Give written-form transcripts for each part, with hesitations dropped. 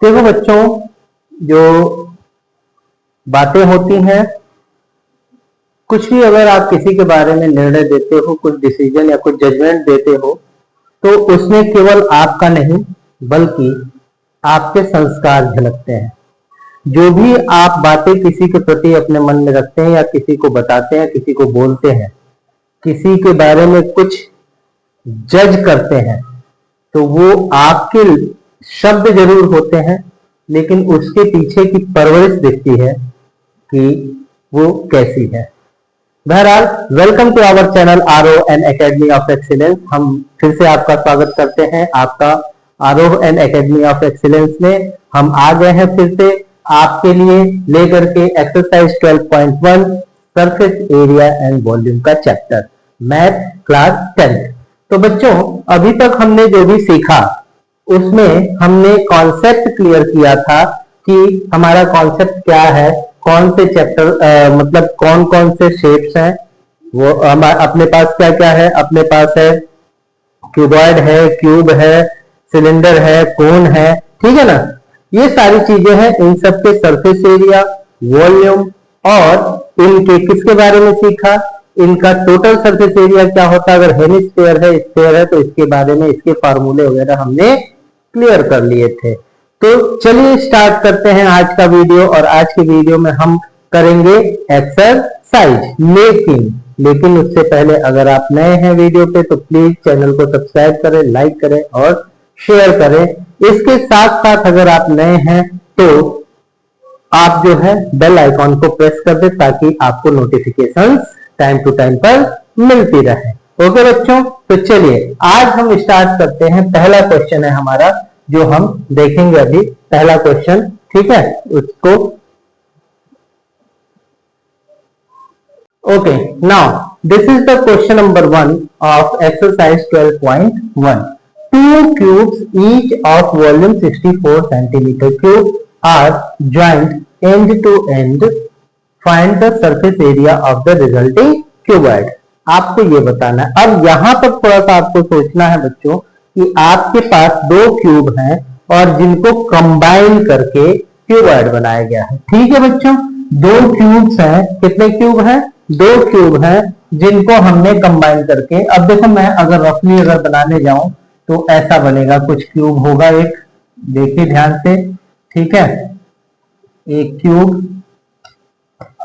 देखो बच्चों, जो बातें होती हैं, कुछ भी अगर आप किसी के बारे में निर्णय देते हो, कुछ डिसीजन या कुछ जजमेंट देते हो, तो उसमें केवल आपका नहीं बल्कि आपके संस्कार झलकते हैं। जो भी आप बातें किसी के प्रति अपने मन में रखते हैं या किसी को बताते हैं, किसी को बोलते हैं, किसी के बारे में कुछ जज करते हैं, तो वो आपके शब्द जरूर होते हैं, लेकिन उसके पीछे की परवरिश दिखती है कि वो कैसी है। बहरहाल, वेलकम टू आवर चैनल आरोह एंड एकेडमी ऑफ एक्सीलेंस। हम फिर से आपका स्वागत करते हैं आपका आरोह एंड एकेडमी ऑफ एक्सीलेंस में। हम आ गए हैं फिर से आपके लिए लेकर के exercise 12.1 surface area and volume का चैप्टर, मैथ क्लास 10th। तो बच्चों, अभी तक हमने जो भी सीखा उसमें हमने कॉन्सेप्ट क्लियर किया था कि हमारा कॉन्सेप्ट क्या है, कौन से चैप्टर मतलब कौन कौन से शेप्स हैं, वो अपने पास क्या क्या है। अपने पास है क्यूबॉइड है, क्यूब है, सिलेंडर है, कोन है, ठीक है ना। ये सारी चीजें हैं। इन सब के सरफेस एरिया, वॉल्यूम और इनके किसके बारे में सीखा, इनका टोटल सरफेस एरिया क्या होता है। अगर हेमिस्फीयर है, स्फीयर है, तो इसके बारे में, इसके फार्मूले वगैरह हमने क्लियर कर लिए थे। तो चलिए स्टार्ट करते हैं आज का वीडियो। और आज के वीडियो में हम करेंगे एक्सरसाइज। लेकिन उससे पहले अगर आप नए हैं वीडियो पे तो प्लीज चैनल को सब्सक्राइब करें, लाइक करें और शेयर करें। इसके साथ साथ अगर आप नए हैं तो आप जो है बेल आइकॉन को प्रेस कर दें ताकि आपको नोटिफिकेशन टाइम टू टाइम पर मिलती रहे। ओके बच्चों, तो चलिए आज हम स्टार्ट करते हैं। पहला क्वेश्चन है हमारा जो हम देखेंगे अभी। पहला क्वेश्चन, ठीक है, उसको okay. Now this is the question number 1 of exercise 12.1। Two cubes each of volume 64 centimeter cube are joined end to end. Find the surface area of the resulting cuboid. आपको ये बताना है। अब यहां पर थोड़ा सा आपको सोचना है बच्चों कि आपके पास दो क्यूब हैं और जिनको कंबाइन करके क्यूबॉइड बनाया गया है। ठीक है बच्चों, दो क्यूब्स हैं। कितने क्यूब हैं? दो क्यूब हैं जिनको हमने कंबाइन करके, अब देखो मैं अगर रफली अगर बनाने जाऊं तो ऐसा बनेगा। कुछ क्यूब होगा एक, देखिए ध्यान से, ठीक है। एक क्यूब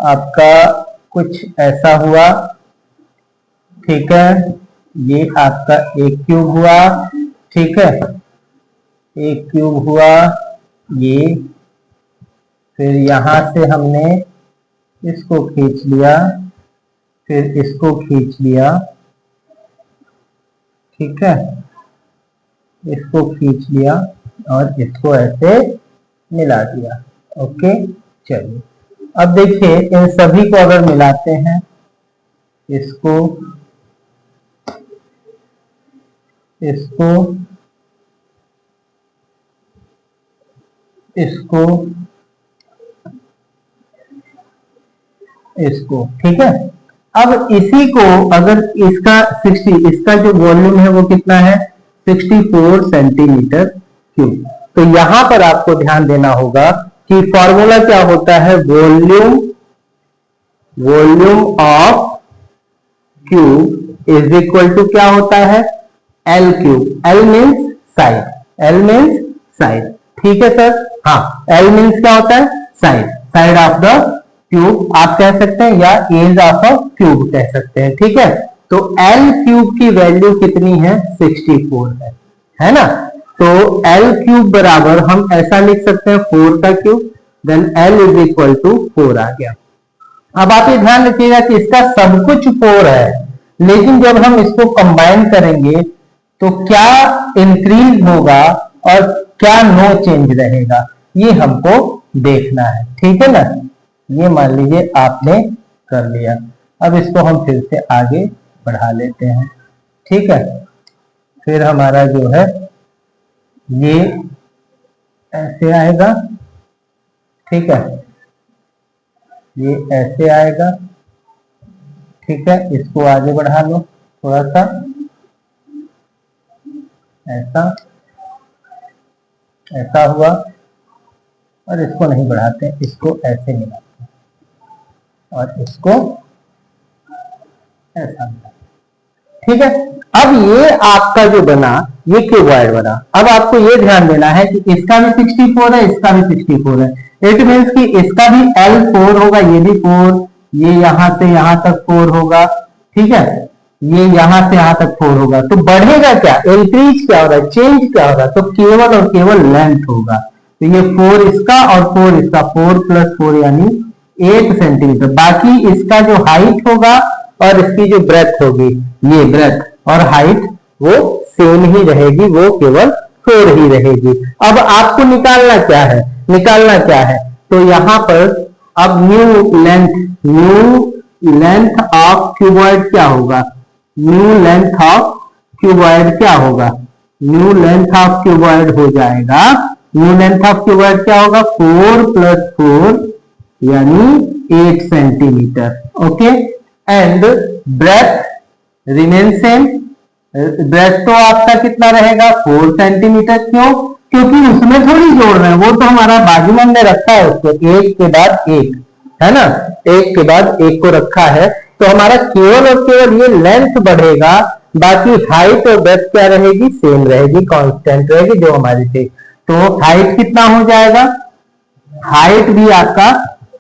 आपका कुछ ऐसा हुआ, ठीक है। ये आपका एक क्यूब हुआ, ठीक है। एक क्यूब हुआ ये, फिर यहां से हमने इसको खींच लिया, फिर इसको खींच लिया, ठीक है। इसको खींच लिया और इसको ऐसे मिला दिया। ओके, चलिए अब देखिए इन सभी को अगर मिलाते हैं, इसको इसको इसको इसको, ठीक है। अब इसी को अगर इसका 60, इसका जो वॉल्यूम है वो कितना है? 64 सेंटीमीटर क्यूब। तो यहां पर आपको ध्यान देना होगा कि फॉर्मूला क्या होता है? Volume of cube is equal to क्या होता है? L cube. L means side, L means side, ठीक है सर। हाँ, एल मीन्स क्या होता है? Side, side of the cube आप कह सकते हैं या एज ऑफ अ क्यूब कह सकते हैं, ठीक है। तो एल क्यूब की वैल्यू कितनी है? 64 है ना। तो एल क्यूब बराबर हम ऐसा लिख सकते हैं 4 का cube, then L is equal to 4 आ गया। अब आप ये ध्यान रखिएगा कि इसका सब कुछ 4 है, लेकिन जब हम इसको कंबाइन करेंगे तो क्या इंक्रीज होगा और क्या नो चेंज रहेगा, ये हमको देखना है, ठीक है ना। ये मान लीजिए आपने कर लिया। अब इसको हम फिर से आगे बढ़ा लेते हैं, ठीक है। फिर हमारा जो है ये ऐसे आएगा, ठीक है। ये ऐसे आएगा, ठीक है। इसको आगे बढ़ा लो थोड़ा सा, ऐसा ऐसा हुआ, और इसको नहीं बढ़ाते, इसको ऐसे मिलाते हैं और इसको ऐसा मिलाते, ठीक है। अब ये आपका जो बना, ये क्यूबॉइड बना। अब आपको ये ध्यान देना है कि इसका भी 64 है, इसका भी 64 है। इट मीन्स कि इसका भी L4 होगा, ये भी 4, ये यहां से यहां तक 4 होगा, ठीक है, ये यहां से यहां तक 4 होगा। तो बढ़ेगा क्या, इंक्रीज क्या हो रहा है, चेंज क्या हो रहा है, तो केवल और केवल लेंथ होगा। तो ये 4 इसका और 4 इसका, 4 + 4 यानी 8 सेंटीमीटर। बाकी इसका जो हाइट होगा और इसकी जो ब्रेथ होगी, ये ब्रेथ और हाइट वो सेम ही रहेगी, वो केवल 4 ही रहेगी। अब आपको निकालना क्या है, निकालना क्या है, तो यहां पर अब न्यू लेंथ ऑफ क्यूबॉइड क्या होगा, न्यू लेंथ ऑफ क्यूबॉइड क्या होगा, न्यू लेंथ ऑफ क्यूबॉइड हो जाएगा, न्यू लेंथ ऑफ क्यूबॉइड क्या होगा, 4 + 4 यानी 8 centimetre, okay. And breadth remain same, breadth तो आपका कितना रहेगा, 4 सेंटीमीटर। क्यों, क्योंकि उसमें थोड़ी जोड़ रहे हैं, वो तो हमारा बाजू में हमने रखा है उसको, एक के बाद एक, है ना, एक के बाद एक को रखा है। तो हमारा केवल और केवल ये लेंथ बढ़ेगा, बाकी हाइट और ब्रेथ क्या रहेगी, सेम रहेगी, कांस्टेंट रहेगी जो हमारी थी। तो हाइट कितना हो जाएगा, हाइट भी आपका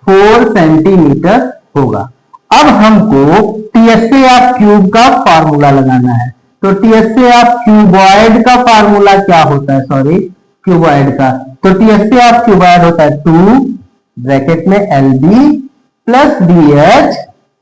4 सेंटीमीटर होगा। अब हमको टीएसए ऑफ क्यूब का फार्मूला लगाना है। तो टीएसए ऑफ क्यूबॉइड का फार्मूला क्या होता है, सॉरी क्यूबॉइड का, तो टीएसए ऑफ क्यूबॉइड होता है 2 ब्रैकेट में LB + BH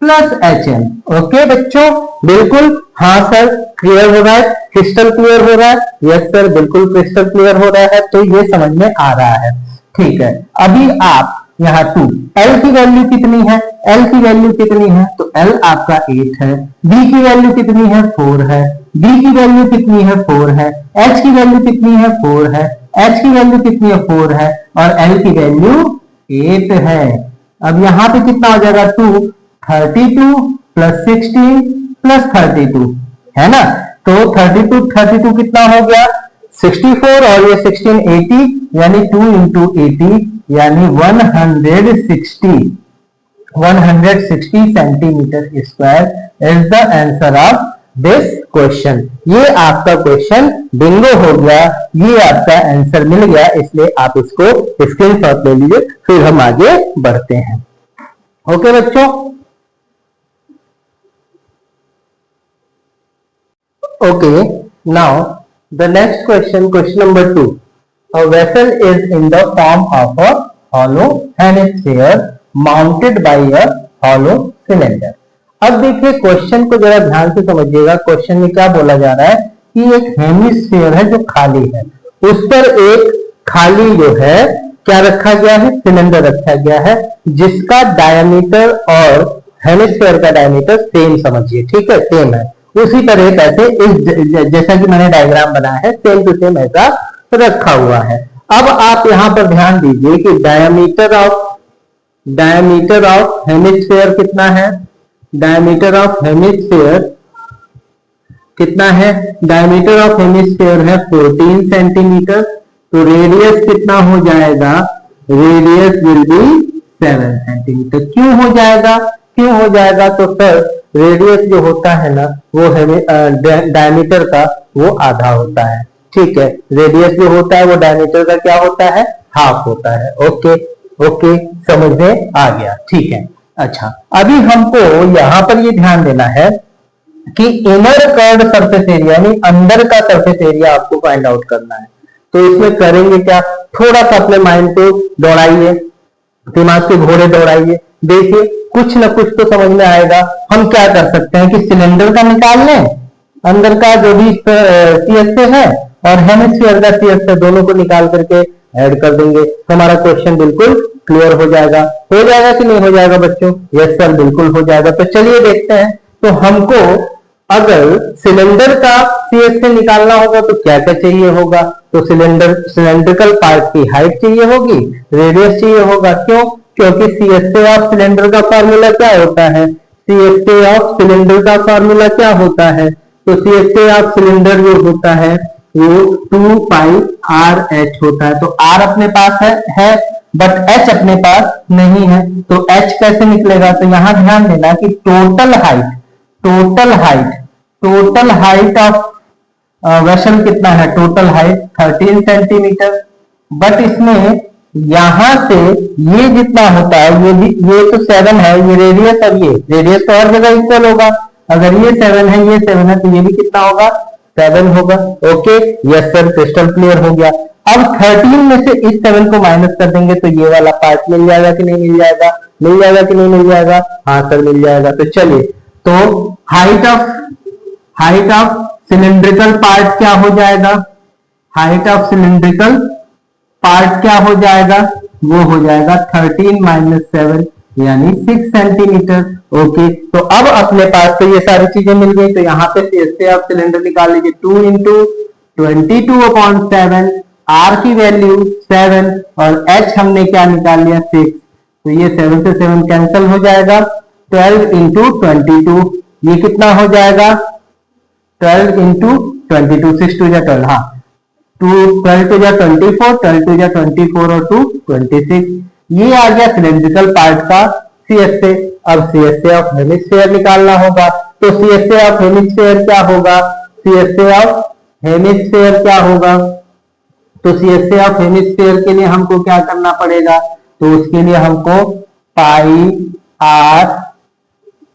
+ HM। ओके बच्चों, बिल्कुल, हाँ सर क्लियर हो रहा है, क्रिस्टल क्लियर हो रहा है, यस सर बिल्कुल क्रिस्टल क्लियर हो रहा है, तो ये समझ में आ रहा है, ठीक है। अभी आप यहाँ 2, L की वैल्यू कितनी है, L की वैल्यू कितनी है, तो L आपका 8 है, B की वैल्यू कितनी है, 4 है, B की वैल्यू कितनी है, 4 है, H की वैल्यू कितनी है, 4 है, H की वैल्यू कितनी है, 4 है, और L की वैल्यू 8 है। अब यहाँ पे कितना हो जाएगा, 2, 32 + 16 + 32, है ना, तो 32 कितना हो गया, 64 और ये 16 80, यानी 2 × 80 यानी 160 centimetre square is the answer of this question. ये आपका क्वेश्चन बिंगो हो गया, ये आपका आंसर मिल गया, इसलिए आप इसको स्क्रीनशॉट ले लीजिए। फिर हम आगे बढ़ते हैं, ओके बच्चों। Okay, now the next question, question number 2। A vessel is in the form of a hollow hemisphere mounted by a hollow cylinder। अब देखिए क्वेश्चन को जरा ध्यान से समझिएगा। क्वेश्चन में क्या बोला जा रहा है कि एक हेमिस्फीयर है जो खाली है, उस पर एक खाली जो है क्या रखा गया है, सिलेंडर रखा गया है, जिसका डायमीटर और हेमिस्फीयर का डायमीटर सेम समझिए, ठीक है, सेम है। उसी तरह कैसे इस जैसा कि मैंने डायग्राम बनाया है, सेम टू सेम ऐसा रखा हुआ है। अब आप यहां पर ध्यान दीजिए कि डायमीटर ऑफ हेमिस्फीयर कितना है, डायमीटर ऑफ हेमिस्फीयर कितना है, डायमीटर ऑफ हेमिस्फीयर है 14 सेंटीमीटर। तो रेडियस कितना हो जाएगा, रेडियस विल बी 7 सेंटीमीटर। क्यों हो जाएगा, क्यों हो जाएगा, तो सर रेडियस जो होता है ना वो डायमीटर का वो आधा होता है, ठीक है, रेडियस जो होता है वो डायमीटर का क्या होता है, हाफ होता है। ओके ओके, समझ में आ गया, ठीक है। अच्छा, अभी हमको यहां पर ये ध्यान देना है कि इनर कर्व्ड सरफेस एरिया यानी अंदर का सरफेस एरिया आपको फाइंड आउट करना है। तो इसमें करेंगे क्या, थोड़ा सा अपने माइंड को दौड़ाइए, दिमाग के घोड़े दौड़ाइए, देखिए कुछ ना कुछ तो समझ में आएगा। हम क्या कर सकते हैं कि सिलेंडर का निकाल लें, अंदर का जो भी सीएसए है और हेमिस्फीयर का सीएसए, दोनों को निकाल करके ऐड कर देंगे, तो हमारा क्वेश्चन बिल्कुल क्लियर हो जाएगा। हो जाएगा कि नहीं हो जाएगा बच्चों, यस सर बिल्कुल हो जाएगा। तो चलिए देखते हैं। तो हमको अगर सिलेंडर का सीएसए निकालना होगा तो क्या क्या चाहिए होगा, तो सिलेंड्रिकल पार्ट की हाइट चाहिए होगी, रेडियस चाहिए होगा। क्यों, क्योंकि सीएसए ऑफ सिलेंडर का फार्मूला क्या होता है, सीएसए ऑफ सिलेंडर का फार्मूला क्या होता है, तो सीएसए ऑफ सिलेंडर जो होता है वो 2 पाई आर एच होता है। तो आर अपने पास है बट एच अपने पास नहीं है, तो एच कैसे निकलेगा? तो यहां ध्यान देना कि टोटल हाइट ऑफ वेसल कितना है? Total height 13 centimetre. बट इसमें यहां से ये जितना होता है, ये तो 7 है, ये रेडियस, अब ये रेडियस तो हर जगह इक्वल होगा। अगर ये 7 है, ये 7 है, तो ये भी कितना होगा? 7 होगा। Okay, yes sir, crystal clear हो गया। अब 13 में से इस 7 को माइनस कर देंगे तो ये वाला पार्ट मिल जाएगा कि नहीं मिल जाएगा? मिल जाएगा कि नहीं मिल जाएगा? हाँ सर, मिल जाएगा। तो चलिए, तो हाइट ऑफ सिलिंड्रिकल पार्ट क्या हो जाएगा? हाइट ऑफ सिलिंड्रिकल पार्ट क्या हो जाएगा? वो हो जाएगा 13 माइनस 7 यानी 6 सेंटीमीटर। ओके, तो अब अपने पास तो ये सारी चीजें मिल गई, तो यहाँ पे एरिया ऑफ सिलेंडर निकाल लीजिए। 2 इंटू 22/7, आर की वैल्यू 7 और एच हमने क्या निकाल लिया? 6। तो ये 7 से 7 कैंसिल हो जाएगा। 12 इंटू 22, ये कितना हो जाएगा? 12 इंटू 22, 6 टू 12, हाँ, 12 टू 24, 12 टू 24 और 2 26। ये आ गया सिलेंड्रिकल पार्ट का सीएसए। अब सीएसए ऑफ हेमिस्फीयर निकालना होगा। तो सीएसए ऑफ हेमिस्फीयर क्या होगा? सीएसए ऑफ हेमिस्फीयर क्या होगा? तो सीएसए ऑफ हेमिस्फीयर के लिए हमको क्या करना पड़ेगा? तो उसके लिए हमको पाई आर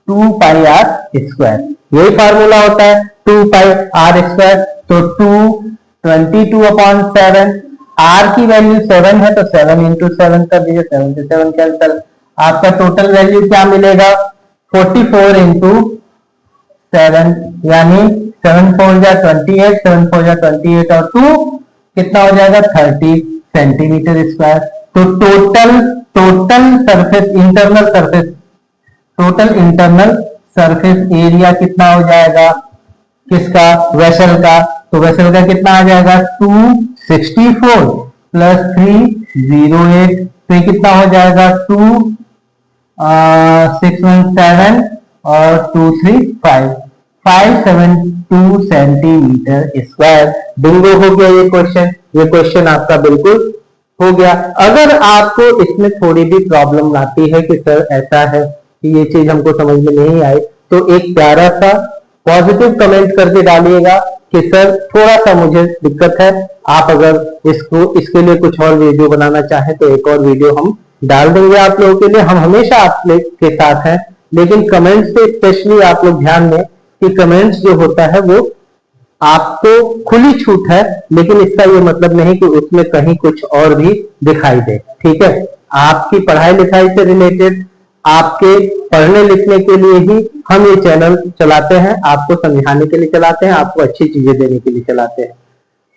2 पाई आर स्क्वायर, यही फार्मूला होता है, 2 पाई आर स्क्वायर। तो 22/7, आर की वैल्यू 7 है तो 7 इंटू 7 कर दीजिए, 7 से 7 कैंसिल। आपका टोटल वैल्यू क्या मिलेगा? 44 इंटू 7 यानी 7 4 जा 28, 7 4 जा 28 और 2 कितना हो जाएगा? 30 सेंटीमीटर स्क्वायर। तो टोटल इंटरनल सरफेस एरिया कितना हो जाएगा? किसका? वेसल का। तो वेसल का कितना आ जाएगा? 264 प्लस 308, तो ये कितना हो जाएगा? 617 और 235, 572 सेंटीमीटर स्क्वायर। बिंगो हो गया ये क्वेश्चन। ये क्वेश्चन आपका बिल्कुल हो गया। अगर आपको इसमें थोड़ी भी प्रॉब्लम आती है कि सर ऐसा है कि ये चीज हमको समझ में नहीं आई, तो एक प्यारा सा पॉजिटिव कमेंट करके डालिएगा कि सर थोड़ा सा मुझे दिक्कत है। आप अगर इसके लिए कुछ और वीडियो बनाना चाहें तो एक और वीडियो हम डाल देंगे आप लोगों के लिए। हम हमेशा आप के साथ हैं, लेकिन कमेंट्स पे स्पेशली आप लोग ध्यान दें कि कमेंट्स जो होता है वो आपको खुली छूट है, लेकिन इसका ये मतलब नहीं कि उसमें कहीं कुछ और भी दिखाई दे। ठीक है, आपकी पढ़ाई लिखाई से रिलेटेड, आपके पढ़ने लिखने के लिए ही हम ये चैनल चलाते हैं, आपको समझाने के लिए चलाते हैं, आपको अच्छी चीजें देने के लिए चलाते हैं।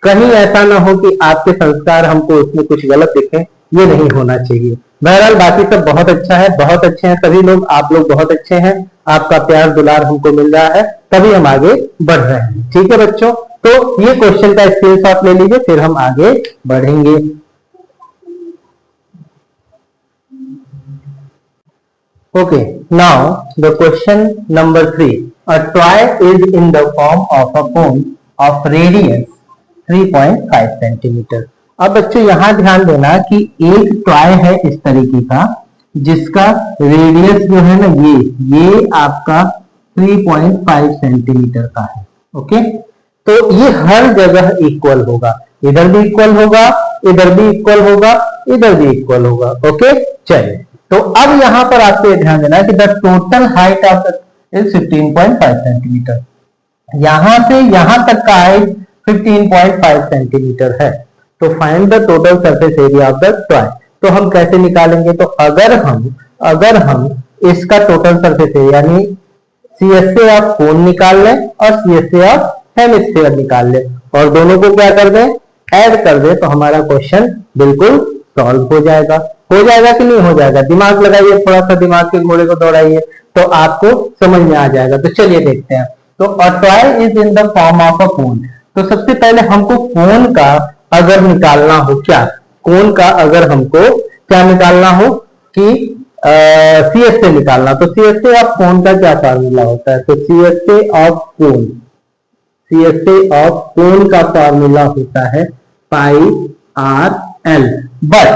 कहीं ऐसा ना हो कि आपके संस्कार हमको उसमें कुछ गलत दिखे, ये नहीं होना चाहिए। बहरहाल बाकी सब बहुत अच्छा है, बहुत अच्छे हैं सभी लोग, आप लोग बहुत अच्छे हैं, आपका प्यार दुलार हमको मिल रहा है, तभी हम आगे बढ़ रहे हैं। ठीक है बच्चों, तो ये क्वेश्चन का स्क्रीनशॉट ले लीजिए, फिर हम आगे बढ़ेंगे। Okay, now the question number 3. A toy is in the form of a cone of radius 3.5 centimetre. अब बच्चों यहाँ ध्यान देना कि एक टॉय है इस तरीके का जिसका रेडियस जो है ना ये आपका 3.5 सेंटीमीटर का है। ओके, तो ये हर जगह इक्वल होगा, इधर भी इक्वल होगा, इधर भी इक्वल होगा, इधर भी इक्वल होगा। ओके, चलिए, तो अब यहां पर आपको ये ध्यान देना कि the total height of is 15.5 centimetre. यहां से यहां तक का हाइट 15.5 सेंटीमीटर है। तो find the total surface area of the toy. तो हम कैसे निकालेंगे? तो अगर हम इसका टोटल सरफेस एरिया यानी सीएसए ऑफ कोन निकाल लें और सीएसए ऑफ हेमिस्फीयर निकाल लें और दोनों को क्या कर दें? ऐड कर दें, तो हमारा क्वेश्चन बिल्कुल सॉल्व हो जाएगा। हो जाएगा कि नहीं हो जाएगा? दिमाग लगाइए, थोड़ा सा दिमाग के घोड़े को दौड़ाइए तो आपको समझ में आ जाएगा। तो चलिए देखते हैं। तो a toy is in the form of a cone. तो सबसे पहले हमको कोन का अगर निकालना हो, क्या कोन का अगर हमको क्या निकालना हो कि सीएसए निकालना, तो सीएसए ऑफ कोन का क्या फार्मूला होता है? तो CSA of cone CSA of कोण का फॉर्मूला होता है पाई आर एल। बट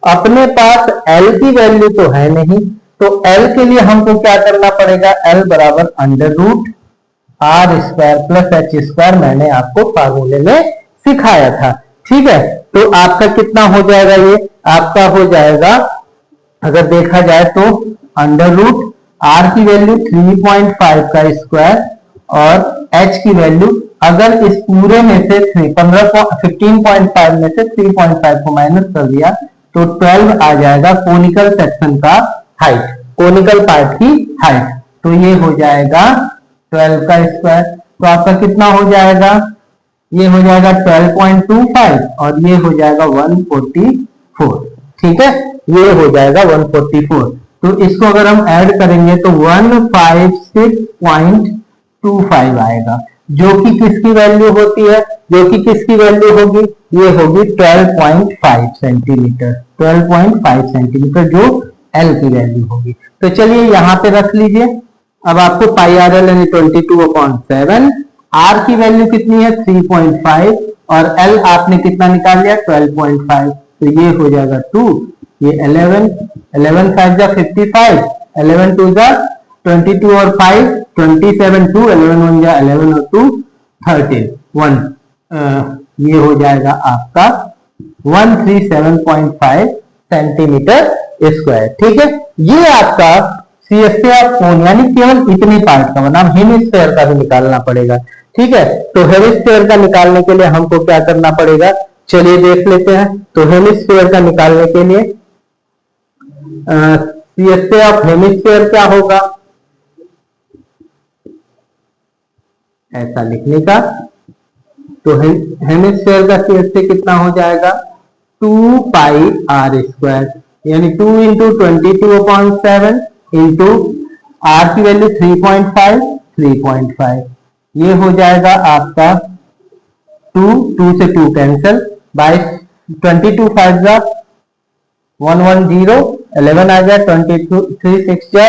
अपने पास L की वैल्यू तो है नहीं, तो L के लिए हमको क्या करना पड़ेगा, L बराबर under root R square plus H square, मैंने आपको फार्मूले में सिखाया था। ठीक है, तो आपका कितना हो जाएगा, ये आपका हो जाएगा, अगर देखा जाए तो अंडर रूट आर की वैल्यू 3.5 का स्क्वायर और h की वैल्यू, अगर इस पूरे में से 15.5 में से 3.5 को माइनस कर दिया तो 12 आ जाएगा कोनिकल सेक्शन का हाइट, कोनिकल पार्ट की हाइट। तो ये हो जाएगा 12 का स्क्वायर, तो आपका कितना हो जाएगा, ये हो जाएगा 12.25 और ये हो जाएगा 144। ठीक है, ये हो जाएगा 144। तो इसको अगर हम ऐड करेंगे तो 156.25 आएगा, जो कि किसकी वैल्यू होती है, जो कि किसकी वैल्यू होगी, ये होगी 12.5 सेंटीमीटर, 12.5 सेंटीमीटर जो L की वैल्यू होगी। तो चलिए यहां पे रख लीजिए। अब आपको पाई आर एल यानी 22/7, R की वैल्यू कितनी है 3.5 और L आपने कितना निकाल लिया 12.5, तो ये हो जाएगा 2, ये 11, 11 5 जा 55, 11 2 जा 22 और 5 27, 2 11 1 जा 11 और 2 13 1, ये हो जाएगा आपका 137.5 सेंटीमीटर स्क्वायर। ठीक है, ये आपका CSA ऑफ कोन यानी केवल इतने पार्ट का बना, हेमिस्फेयर का भी निकालना पड़ेगा। ठीक है, तो हेमिस्फेयर का निकालने के लिए हमको क्या करना पड़ेगा, चलिए देख लेते हैं। तो हेमिस्फेयर का निकालने के लिए CSA ऑफ हेमिस्फेयर क्या होगा, ऐसा लिखने का, तो हेमिस्फेयर का CSA कितना हो जाएगा 2 पाई आर स्क्वायर, यानी 2 इंटू 22/7 इंटू आर की वैल्यू 3.5, ये हो जाएगा आपका 2 से 2 कैंसिल बाई 22 5 जा 110, 11 आ जाए 22 3 6 जा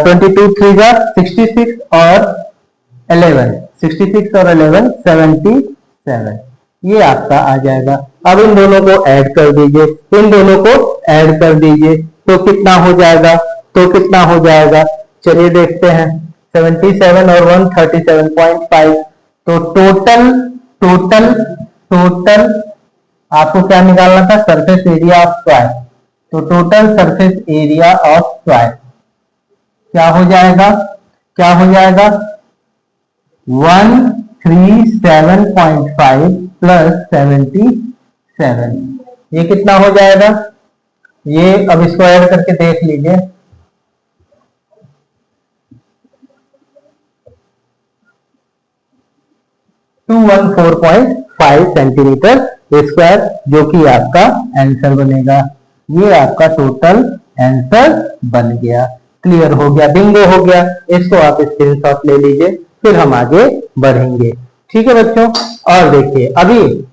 22 3 जा 66 और 11 66 और 11 77, ये आपका आ जाएगा। अब इन दोनों को ऐड कर दीजिए, इन दोनों को ऐड कर दीजिए, तो कितना हो जाएगा, तो कितना हो जाएगा, चलिए देखते हैं 77 और 137.5, तो टोटल आपको क्या निकालना था, सरफेस एरिया ऑफ स्क्वायर, तो total surface area of square क्या हो जाएगा, 137.5 प्लस 77, ये कितना हो जाएगा, ये अब इसको ऐड करके देख लीजिए, 214.5 सेंटीमीटर स्क्वायर, जो कि आपका आंसर बनेगा। ये आपका टोटल आंसर बन गया, क्लियर हो गया, बिंगो हो गया। इसको आप स्क्रीनशॉट ले लीजिए, फिर हम आगे बढ़ेंगे। ठीक है बच्चों, और देखिए अभी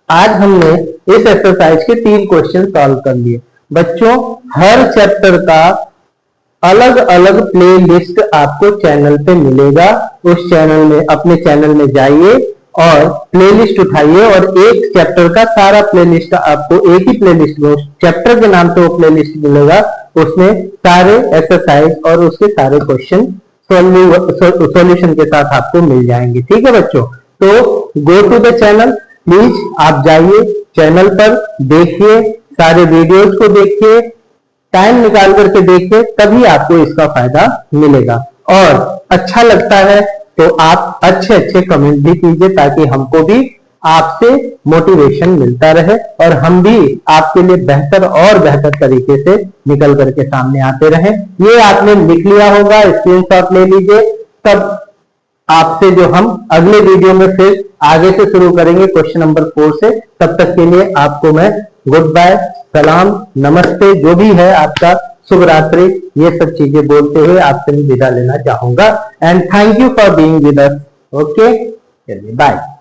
आज हमने इस एक्सरसाइज के 3 क्वेश्चन सॉल्व कर लिए। बच्चों हर चैप्टर का अलग अलग प्ले लिस्ट आपको चैनल पे मिलेगा, उस चैनल में, अपने चैनल में जाइए और प्ले लिस्ट उठाइए और एक चैप्टर का सारा प्ले लिस्ट आपको एक ही प्ले लिस्ट में, चैप्टर के नाम से वो प्ले लिस्ट मिलेगा, उसमें सारे एक्सरसाइज और उसके सारे क्वेश्चन सॉल्यूशन के साथ आपको मिल जाएंगे। ठीक है बच्चों, तो go to the channel, please आप जाइए चैनल पर, देखिए सारे वीडियोस को, देखिए टाइम निकाल करके देखिए, तभी आपको इसका फायदा मिलेगा। और अच्छा लगता है तो आप अच्छे अच्छे कमेंट भी कीजिए, ताकि हमको भी आपसे मोटिवेशन मिलता रहे और हम भी आपके लिए बेहतर और बेहतर तरीके से निकल करके सामने आते रहे। ये आपने लिख लिया होगा, स्क्रीनशॉट ले लीजिए, तब आपसे जो हम अगले वीडियो में फिर आगे से शुरू करेंगे क्वेश्चन नंबर 4 से। तब तक के लिए आपको मैं गुड बाय, सलाम, नमस्ते, जो भी है आपका, शुभ रात्रि, ये सब चीजें बोलते हुए आपसे विदा लेना चाहूंगा। And thank you for being with us. Okay, चलिए बाय।